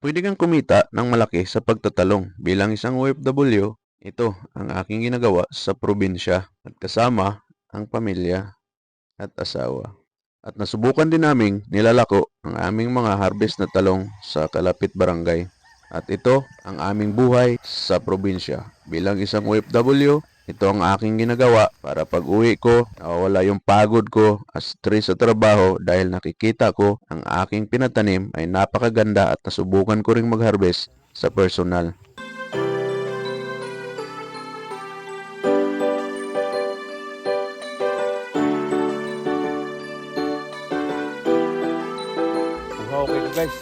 Pwede kang kumita ng malaki sa pagtatalong. Bilang isang OFW, ito ang aking ginagawa sa probinsya at kasama ang pamilya at asawa. At nasubukan din naming nilalako ang aming mga harvest na talong sa kalapit barangay. At ito ang aming buhay sa probinsya. Bilang isang OFW, ito ang aking ginagawa para pag uwi ko, nawawala yung pagod ko at stress sa trabaho dahil nakikita ko ang aking pinatanim ay napakaganda at nasubukan ko ring mag-harvest sa personal. Uhaw kayo guys.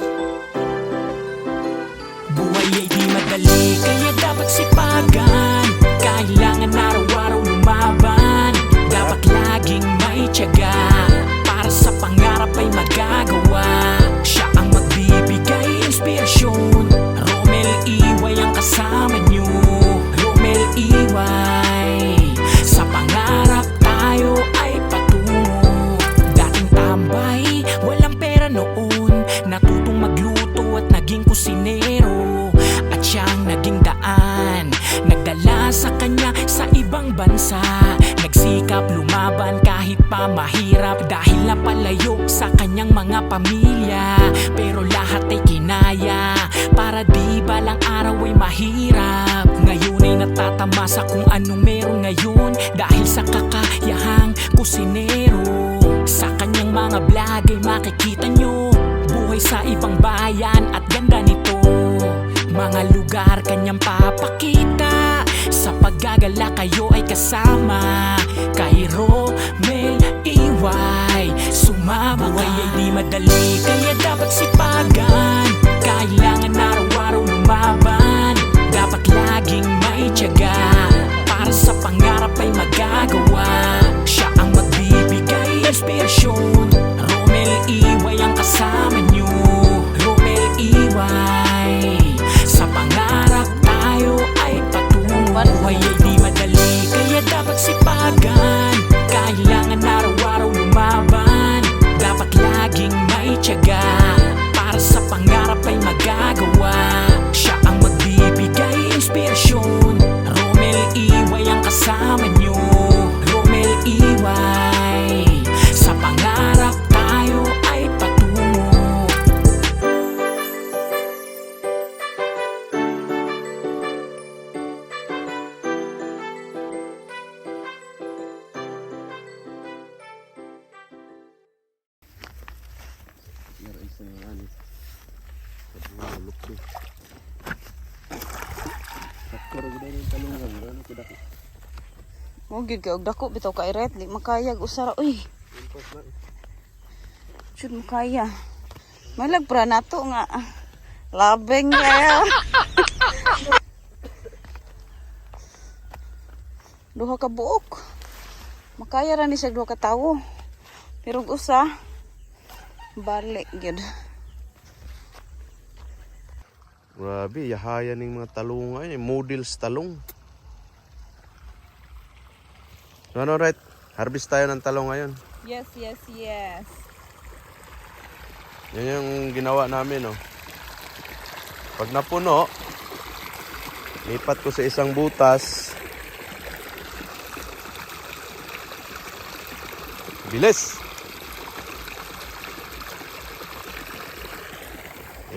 Buhay ay di madali, kaya dapat sipagan. Kailangan araw-araw lumaban. Dapat laging may tiyaga, para sa pangarap ay magagawa. Siya ang magbibigay inspirasyon. Romel Iway ang kasama nyo. Romel Iway, sa pangarap tayo ay patungo. Dating tambay, walang pera noon. Natutong magluto at naging kusinero. At siyang naging daan, nagdala sa kanya sa ibang bansa. Nagsikap lumaban kahit pa mahirap, dahil napalayo sa kanyang mga pamilya. Pero lahat ay kinaya, para di balang araw ay mahirap. Ngayon ay natatamasa kung anong meron ngayon, dahil sa kakayahang kusinero. Sa kanyang mga vlog ay makikita nyo buhay sa ibang bayan at ganda nito. Mga lugar kanyang papakita, sa paggagala kayo ay kasama. Kay Romel Iway, sumama ka. Buhay ay di madali, kaya dapat sipagan. Kailangan araw-araw lumaban. Dapat laging may tiyaga, para sa pangarap ay magagawa. Siya ang magbibigay inspirasyon. Romel Iway ang kasama nyo. Romel Iway, sa pangarap tayo ay patungo. Buhay ay di madali, kaya dapat sipagan. Kailangan araw-araw lumaban. Dapat laging may tiyaga, para sa pangarap ay magagawa. Siya ang magbibigay inspirasyon. Romel Iway ang kasama nyo. Romel Iway, sa pangarap tayo ay patungo. Mo gyud kay og dako bitaw ka iret di makayag usara uy. Jud makaya. Malag pra nato nga. Labeng kaya. Duha ka buok. Makaya ra ni siya duha ka tawo. Pero og usa balik gyud. Grabe, yahaya ning mga talong ngayon, models talong. So ano, right? Harvest tayo ng talong ngayon. Yes, yes, yes. Yan yung ginawa namin, oh. Pag napuno, lipat ko sa isang butas. Bilis!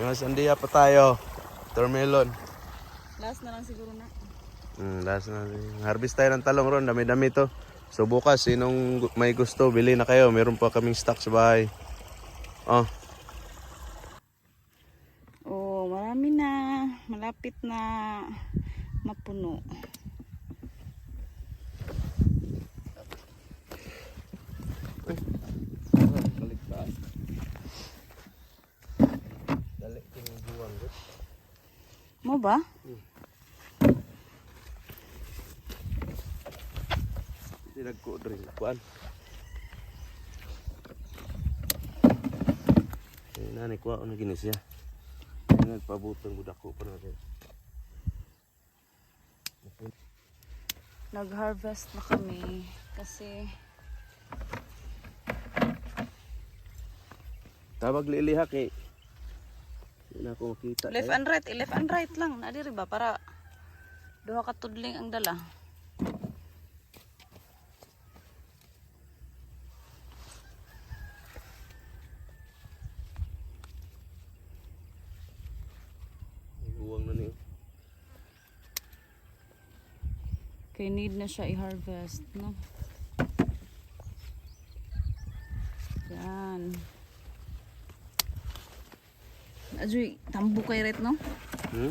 Yung sandiya pa tayo. Watermelon. Last na lang siguro na. Last na. Harvest tayo ng talong ron. Dami-dami to. So bukas, sinong may gusto, bili na kayo. Meron pa kaming stock sa bahay. Oh. Oh, marami na. Malapit na mapuno. Mo ba? Nagko drill kuan. Nani kuha na gini siya. Nagpabutong budak ko pa natin. Nag-harvest na kami kasi Tawag liliha kay Hindi na ako makita. Left and right, left and right lang. Nadiri ba para duha ka tudling ang dala. Huwag na niyo. Kay need na siya i-harvest, no? Yan. Ajoy, tambo kay ret, no? Hmm?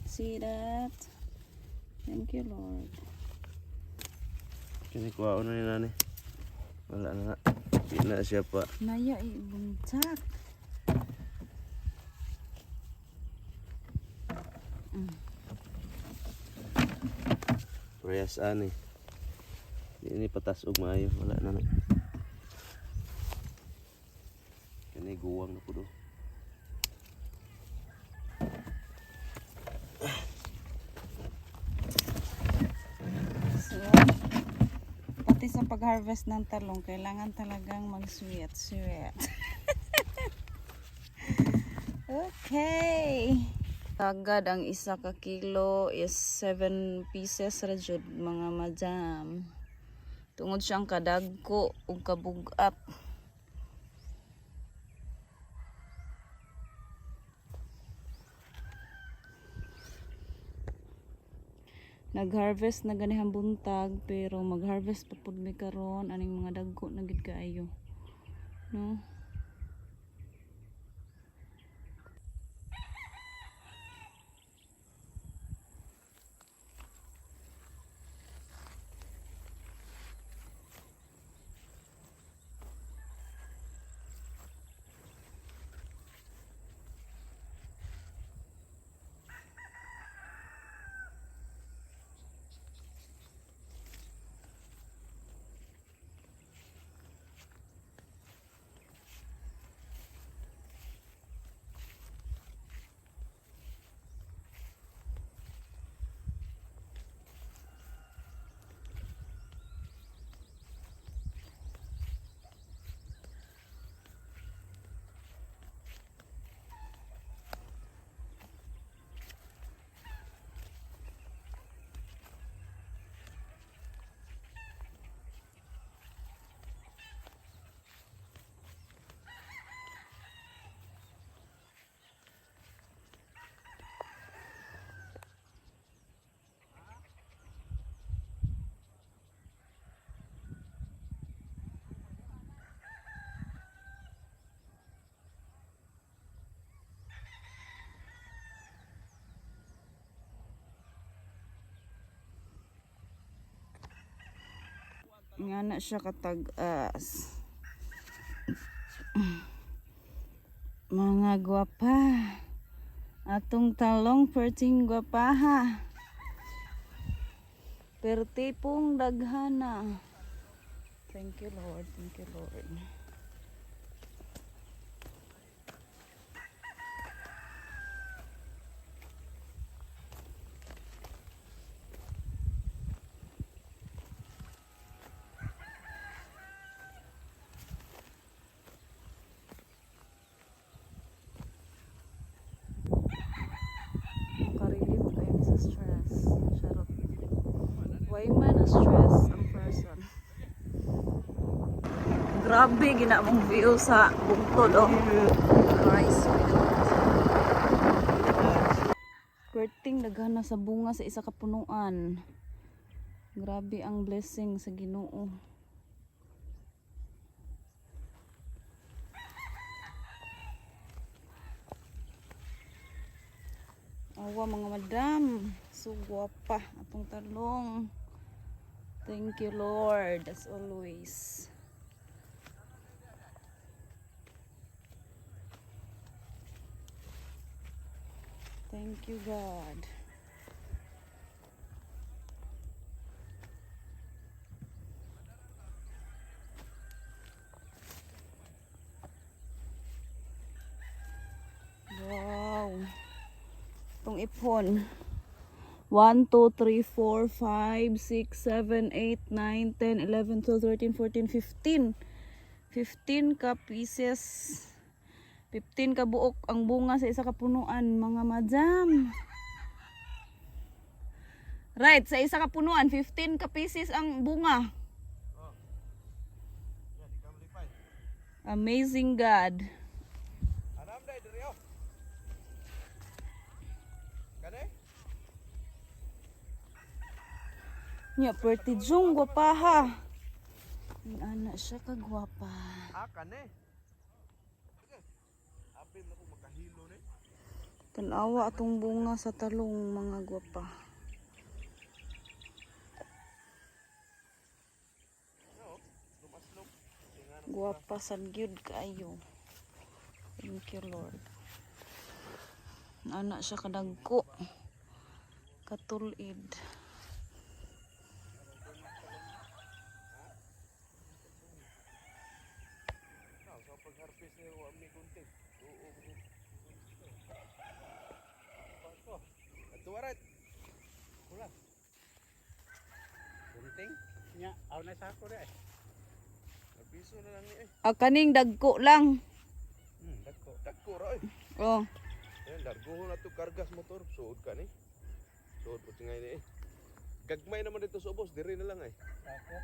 See that? Thank you, Lord. Kinikuha ko na ni nani. Wala na. Hindi na siya pa. Naya, ibuntak. Parehas ani. Hindi ni patas og maayo. Wala na na. Kani guwang na po do. So, pati sa pag-harvest ng talong, kailangan talagang mag-sweat. Okay. Agad ang isa ka kilo is 7 pieces ra jud mga madam. Tungod siyang kadagko ug kabugat. Nag-harvest na ganihang buntag pero mag-harvest pa pud mi karon aning mga dagko na gid kaayo. No? Nga na siya katag-as. Mga gwapa. Atong talong perting gwapaha. Perti pong daghana. Thank you, Lord. Thank you, Lord. Makarelieve kayo sa stress. Charot. Why man na stress ang person? Grabe, ginamong view sa bungtod, oh. Christ. Perting daghana sa bunga sa isa ka punuan. Grabe ang blessing sa Ginoo. Awa mga madam, so guwapa atong talong. Thank you, Lord, as always. Thank you, God. Wow. Itong ipon. 1, 2, 3, 4, 5, 6, 7, 8, 9, 10, 11, 12, 13, 14, 15. 15 ka pieces 15 ka buok ang bunga sa isa ka punuan, mga madam. Right, sa isa ka punuan, 15 ka pieces ang bunga. Amazing God. Anam dai diri oh. Kane? Nya, pretty jung, gwapa ha. Ang anak siya kagwapa. Kane. Abi na ko makahilo ni. Tanawa atong bunga sa talong, mga gwapa. Gwapa sad gyud kaayo. Thank you, Lord. Ang anak siya kadagko. Katulid. Sa pag-harvest ni wa mi kunti. Oo. Pasko. Ato warat. Kula. Kunting nya aw na sa ako dai. Piso na lang ni eh. Kaning dagko lang. Dagko ra eh. Oh. Ayan, largohon na to kargas motor. Suod ka ni. Suod po tingay ni eh. Gagmay naman dito sa ubos, diri na lang eh. Ako.